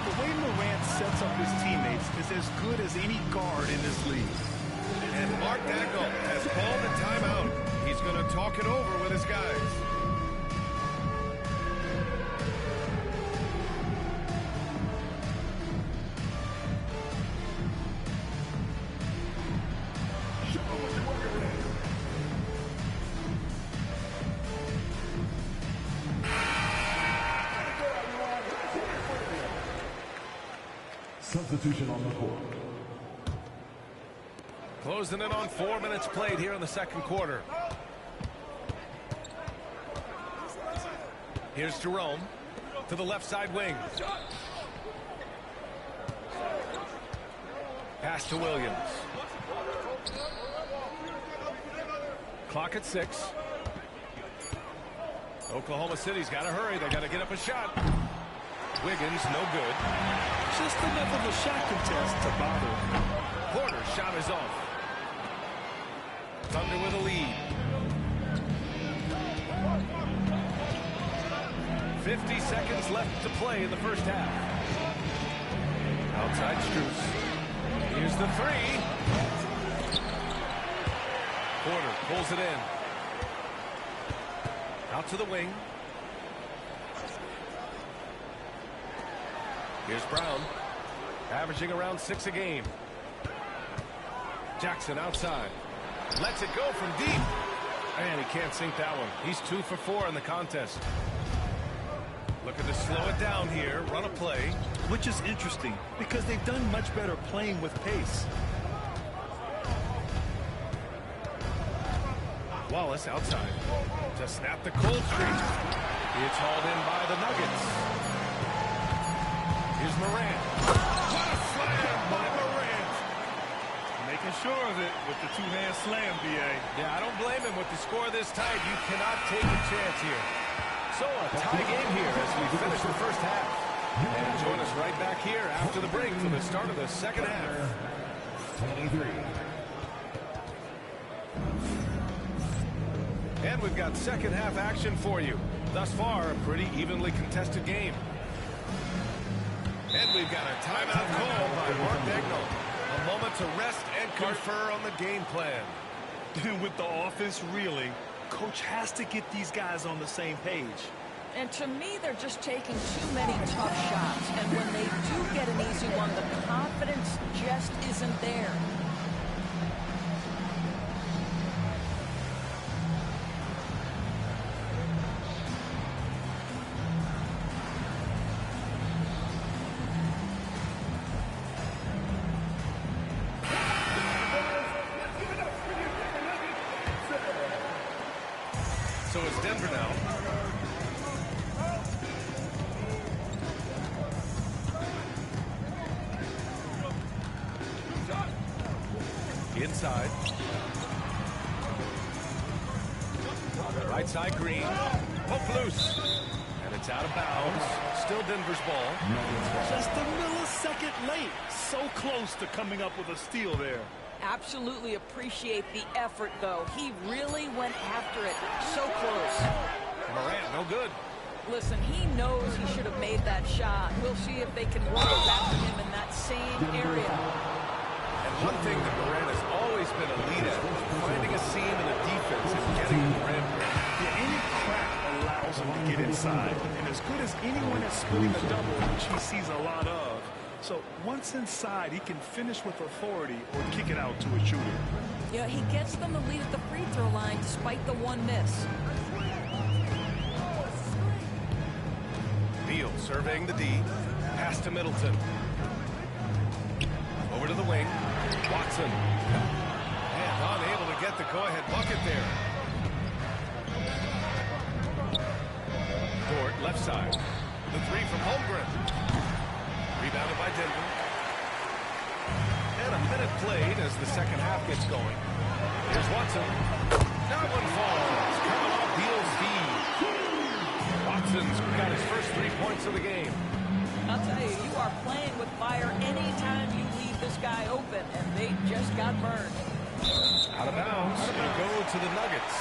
The way Morant sets up his teammates is as good as any guard in this league. And Mark Daigneault has called a timeout. He's going to talk it over with his guys. substitution on the court. Closing in on 4 minutes played here in the second quarter. Here's Jerome to the left side wing. Pass to Williams. Clock at 6. Oklahoma City's got to hurry. They got to get up a shot. Wiggins, no good. Just enough of a shot contest to bother. Porter's shot is off. Thunder with a lead. 50 seconds left to play in the first half. Outside Strus. Here's the three. Porter pulls it in. Out to the wing. Here's Brown. Averaging around 6 a game. Jackson outside. Lets it go from deep. And he can't sink that one. He's 2 for 4 in the contest. Looking to slow it down here. Run a play. Which is interesting because they've done much better playing with pace. Wallace outside to snap the cold streak. It's hauled in by the Nuggets. Here's Morant. What a slam by Morant. Making sure of it with the two-hand slam, B.A. Yeah, I don't blame him with the score this tight. You cannot take a chance here. So a tie game here as we finish the first half. And join us right back here after the break for the start of the second half. 23. And we've got second half action for you. Thus far, a pretty evenly contested game. And we've got a timeout call by Mark Daigneault. A moment to rest and confer on the game plan. With the offense reeling, Coach has to get these guys on the same page. And to me, they're just taking too many tough shots. And when they do get an easy one, the confidence just isn't there. So it's Denver now. Inside. Right side Green. Hook loose. And it's out of bounds. Still Denver's ball. Just a millisecond late. So close to coming up with a steal there. Absolutely appreciate the effort, though. He really went after it. So close. Morant, no good. Listen, he knows he should have made that shot. We'll see if they can roll it back to him in that same area. And one thing that Morant has always been a lead at, finding a seam in the defense and getting the rim. Yeah, any crack allows him to get inside. And as good as anyone at splitting a double, which he sees a lot of, so once inside, he can finish with authority or kick it out to a shooter. Yeah, he gets them the lead at the free throw line despite the one miss. Beal surveying the D. Pass to Middleton. Over to the wing. Watson. And unable to get the go-ahead bucket there. Dort, left side. The three from Holmgren. Rebounded by Denver. And a minute played as the second half gets going. Here's Watson. That one falls. Coming off Beal's feed. Watson's got his first 3 points of the game. I'll tell you, you are playing with fire anytime you leave this guy open, and they just got burned. Out of bounds. It'll go to the Nuggets.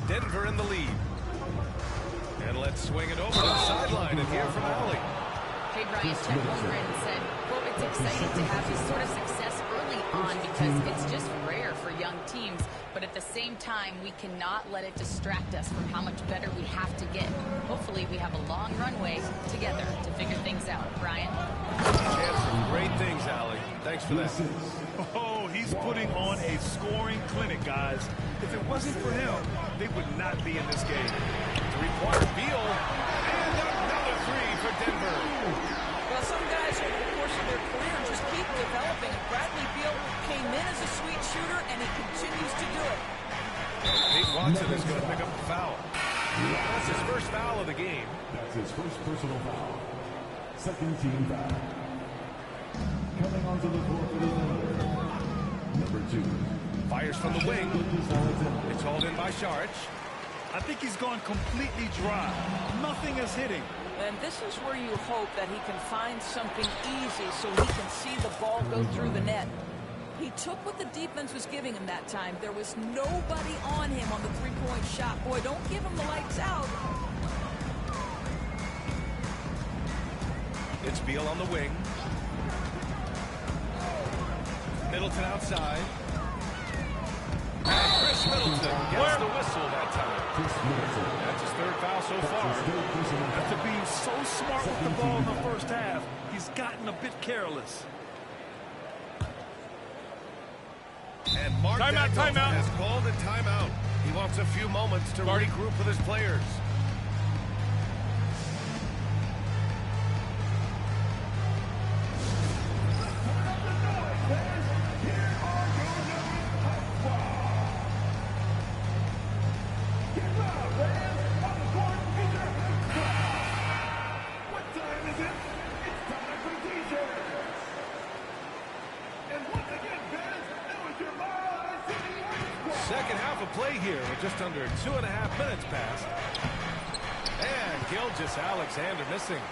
Denver in the lead. And let's swing it over to the sideline and hear from Allie. Hey, Brian, Chet Holmgren said, quote, it's exciting to have this sort of success early on because it's just rare for young teams. But at the same time, we cannot let it distract us from how much better we have to get. Hopefully, we have a long runway together to figure things out. Brian? And some great things, Allie. Thanks for that. Oh, he's putting on a scoring clinic, guys. If it wasn't for him, they would not be in this game. three-pointer. Beal. And another three for Denver. Well, some guys over the course of their career just keep developing. Bradley Beal came in as a sweet shooter, and he continues to do it. Pete Watson is going to pick up a foul. That's his first foul of the game. That's his first personal foul. Second team foul. Coming onto the court for the Thunder. Number 2. Fires from the wing. It's hauled in by Saric. I think he's gone completely dry. Nothing is hitting. And this is where you hope that he can find something easy so he can see the ball go through the net. He took what the defense was giving him that time. There was nobody on him on the three-point shot. Boy, don't give him the lights out. It's Beal on the wing. Middleton outside. And Chris Middleton gets the whistle that time. That's his third foul so far. After being so smart with the ball in the first half, he's gotten a bit careless. And Mark Timeout. has called a timeout. He wants a few moments to regroup with his players. Second half of play here with just under 2.5 minutes passed. And Gilgeous-Alexander missing.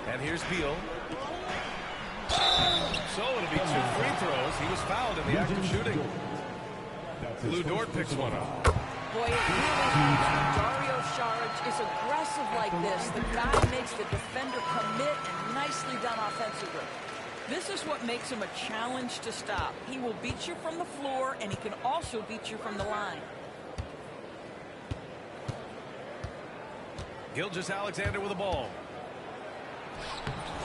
And here's Beal. So it'll be 2 free throws. He was fouled in the act of shooting. Lou Dort picks one up. Boy, it really helps when Dario Saric is aggressive like this. The guy makes the defender commit, and nicely done offensively. This is what makes him a challenge to stop. He will beat you from the floor, and he can also beat you from the line. Gilgeous-Alexander with the ball.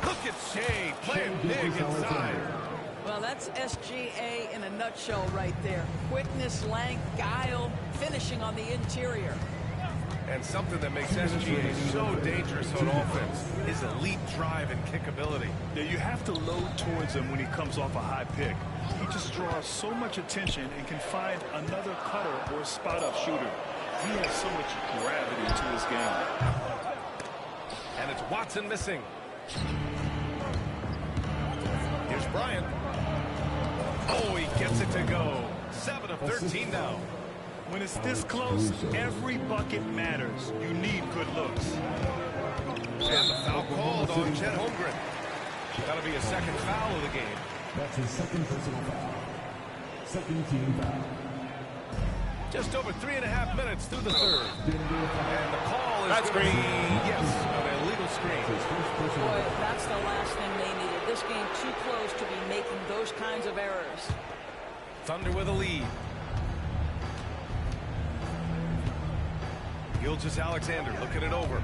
Look at Shea playing big inside. Well, that's SGA in a nutshell right there. Quickness, length, guile, finishing on the interior. And something that makes SGA so dangerous on offense is elite drive and kick ability. Yeah, you have to load towards him when he comes off a high pick. He just draws so much attention and can find another cutter or spot-up shooter. He has so much gravity to his game. And it's Watson missing. Here's Bryant. Oh, he gets it to go. 7 of 13 now. When it's this close, every bucket matters. You need good looks. And the foul called on Chet Holmgren. That'll be a second foul of the game. That's his second personal foul. Second team foul. Just over 3.5 minutes through the third. And the call is screen. Yes, an illegal screen. Boy, that's the last thing they needed. This game too close to be making those kinds of errors. Thunder with a lead. Gilgeous-Alexander looking it over.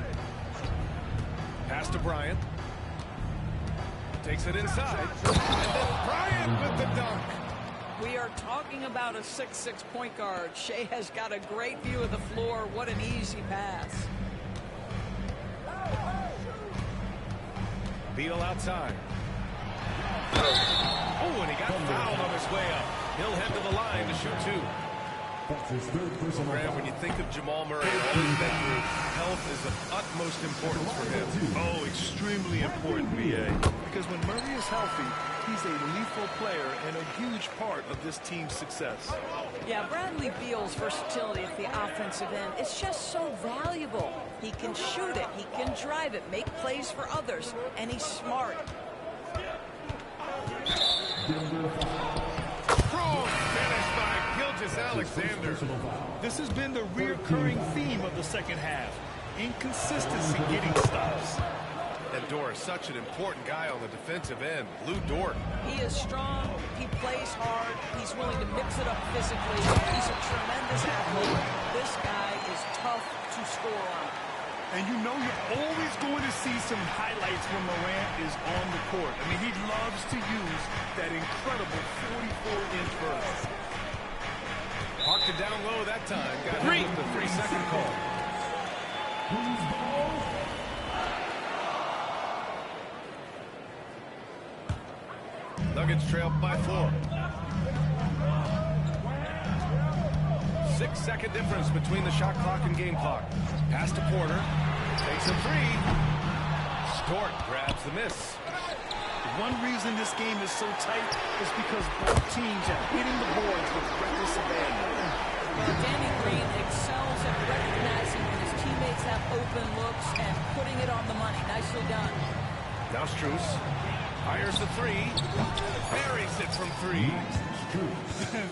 Pass to Bryant. Takes it inside. And then Bryant with the dunk. We are talking about a 6'6" point guard. Shea has got a great view of the floor. What an easy pass. Beal outside. Oh, and he got fouled on his way up. He'll head to the line to shoot 2. That's his third personal Graham, foul. when you think of Jamal Murray, all he's been through, health is of utmost importance for him. Oh, extremely important, B.A. Because when Murray is healthy, he's a lethal player and a huge part of this team's success. Yeah, Bradley Beal's versatility at the offensive end, it's just so valuable. He can shoot it, he can drive it, make plays for others, and he's smart. Strong finish by Gilgeous-Alexander. This has been the recurring theme of the second half. Inconsistency getting stops. And Dort, such an important guy on the defensive end. Lou Dort. He is strong, he plays hard, he's willing to mix it up physically. He's a tremendous athlete. This guy is tough to score on. And you know you're always going to see some highlights when Morant is on the court. I mean, he loves to use that incredible 44-inch burst. Parked it down low that time. Got hit with the 3-second call. Nuggets trail by 4. 6-second difference between the shot clock and game clock. Pass to Porter. Takes a 3. Dort grabs the miss. One reason this game is so tight is because both teams are hitting the boards with reckless abandon. Well, Danny Green excels at recognizing when his teammates have open looks and putting it on the money. Nicely done. Now Strus fires the 3. Buries it from 3.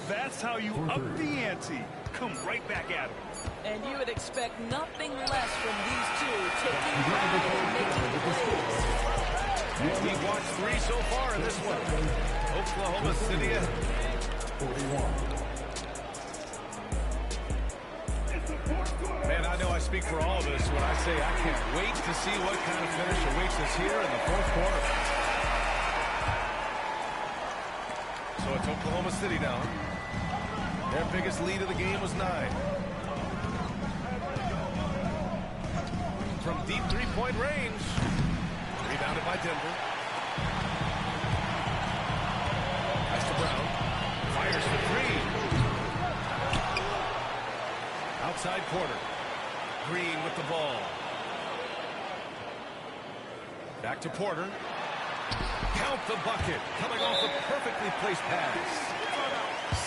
That's how you up the ante. Come right back at him. And you would expect nothing less from these two, taking pride in making plays. We've watched 3 so far in this one. Oklahoma City. 41. Man, I know I speak for all of us when I say I can't wait to see what kind of finish awaits us here in the 4th quarter. So it's Oklahoma City now. Their biggest lead of the game was 9. From deep 3-point range. Rebounded by Denver. Pass to Brown. Fires for 3. Outside Porter. Green with the ball. Back to Porter. Count the bucket. Coming off a perfectly placed pass.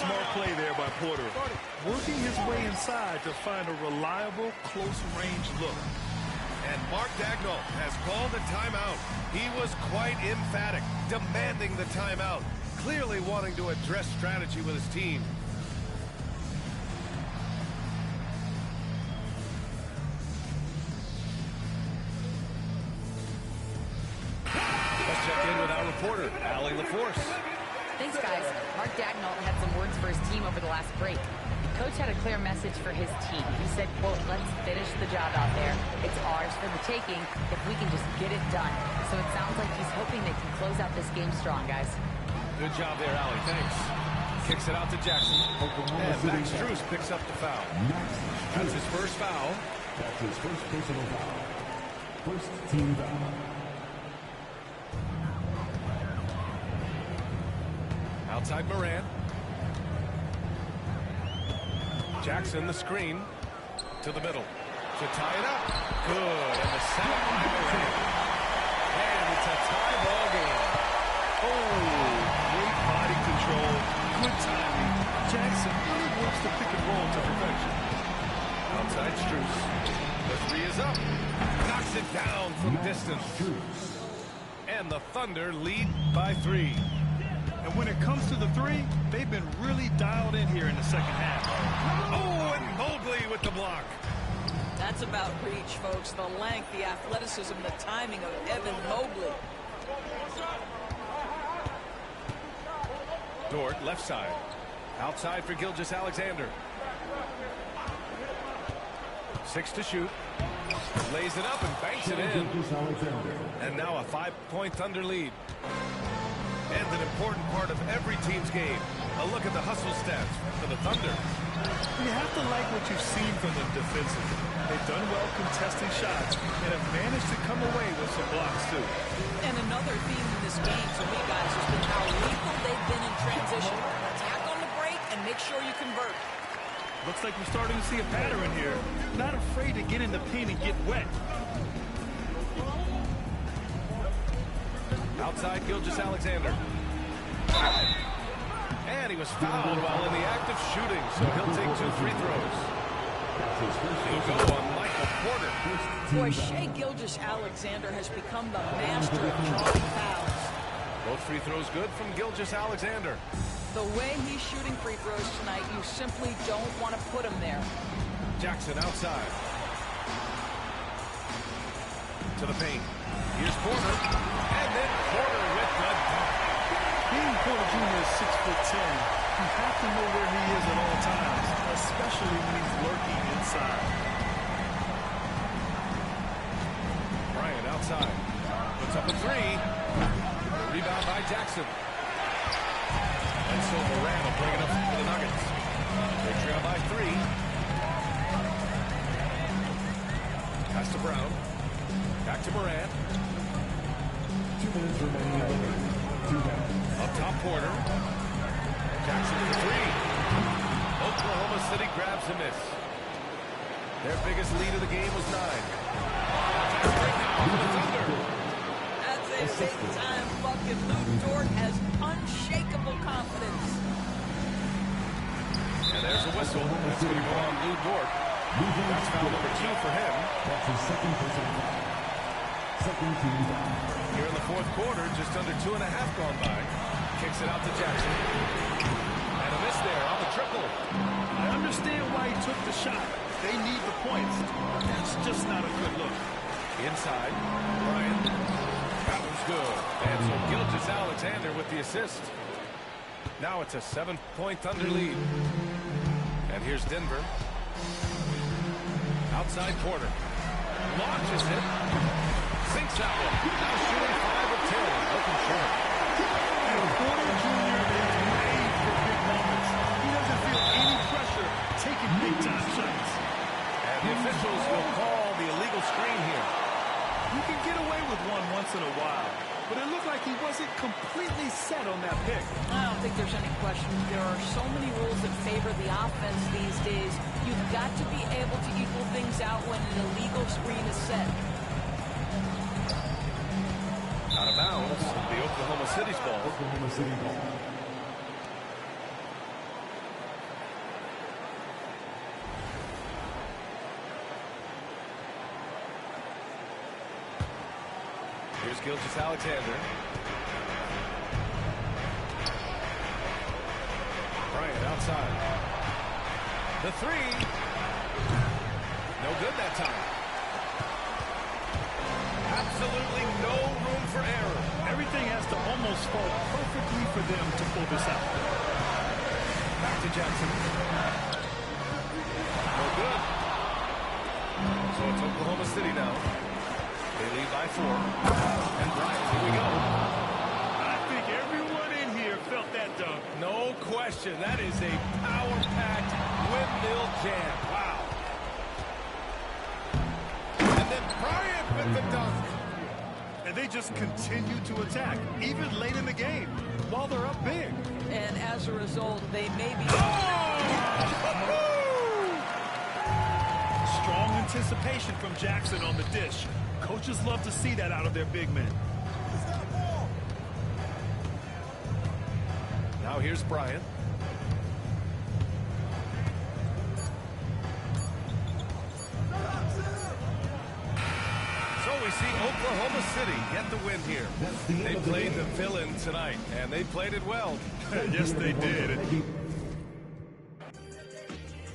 Smart play there by Porter. Working his way inside to find a reliable, close-range look. And Mark Daigneault has called a timeout. He was quite emphatic, demanding the timeout, clearly wanting to address strategy with his team. Let's check in with our reporter, Allie LaForce. Thanks, guys. Mark Daigneault had some words for his team over the last break. The coach had a clear message for his team. He said, quote, let's finish the job out there. It's ours for the taking if we can just get it done. So it sounds like he's hoping they can close out this game strong, guys. Good job there, Allie. Thanks. Kicks it out to Jackson. And Max Strus picks up the foul. That's his first foul. That's his first personal foul. First team foul. Outside Moran. Jackson, the screen. To the middle. To tie it up. Good. And the set by Moran. And it's a tie ball game. Oh, great body control. Good timing. Jackson really works the pick and roll to perfection. Outside Strus. The 3 is up. Knocks it down from distance. And the Thunder lead by 3. And when it comes to the 3, they've been really dialed in here in the second half. Oh, and Mobley with the block. That's about reach, folks. The length, the athleticism, the timing of Evan Mobley. Dort, left side. Outside for Gilgeous-Alexander. 6 to shoot. Lays it up and banks it in. And now a 5-point Thunder lead. And an important part of every team's game. A look at the hustle stats for the Thunder. You have to like what you've seen from them defensively. They've done well contesting shots and have managed to come away with some blocks, too. And another theme in this game for me, guys, has been how lethal they've been in transition. Attack on the break and make sure you convert. Looks like we're starting to see a pattern here. Not afraid to get in the paint and get wet. Outside Gilgeous-Alexander. And he was fouled while in the act of shooting, so he'll take 2 free throws. He'll go on Michael Porter. Boy, Shai Gilgeous-Alexander has become the master of drawing fouls. Both free throws good from Gilgeous-Alexander. The way he's shooting free throws tonight, you simply don't want to put him there. Jackson outside. To the paint. Here's Porter. And then Porter with the dunk. Being Porter Jr. is 6'10", you have to know where he is at all times, especially when he's lurking inside. Bryant outside. Puts up a 3. Rebound by Jackson. And so Moran will bring it up for the Nuggets. They trail by 3. Pass to Brown. Back to Morant. 2 minutes remaining in the game. 2 minutes. Up top, Porter. Jackson for 3. Oklahoma City grabs a miss. Their biggest lead of the game was 9. That's a big-time bucket. Lou Dort has unshakable confidence. And there's a whistle. That's going to go on Lou Dort. That's foul number 2 for him. That's his second personal foul. Second team foul. Here in the fourth quarter, just under 2.5 gone by. Kicks it out to Jackson. And a miss there on the triple. I understand why he took the shot. They need the points. That's just not a good look. Inside, Bryant. That was good. And so Gilgeous-Alexander with the assist. Now it's a 7-point Thunder lead. And here's Denver. Outside Porter. Launches it. Sinks that one. Now shooting 5 of 10. Looking short. And Porter Jr. is made for big moments. He doesn't feel any pressure taking big-time shots. And the officials will call the illegal screen here. You can get away with one once in a while, but it looked like he wasn't completely set on that pick. I don't think there's any question. There are so many rules that favor the offense these days. You've got to be able to equal things out when an illegal screen is set. Out of bounds, the Oklahoma City's ball. Oklahoma City ball. Here's Gilgeous-Alexander. Bryant outside. The 3. No good that time. Absolutely no room for error. Everything has to almost fall perfectly for them to pull this out. Back to Jackson. No good. So it's Oklahoma City now. They lead by 4. And Bryant, here we go. I think everyone in here felt that dunk. No question. That is a power-packed windmill jam. Wow. And then Bryant with the dunk. And they just continue to attack, even late in the game, while they're up big. And as a result, they may be... Strong anticipation from Jackson on the dish. Coaches love to see that out of their big men. Now here's Bryant. So we see Oklahoma City get the win here. They played the villain tonight, and they played it well. Yes, they did.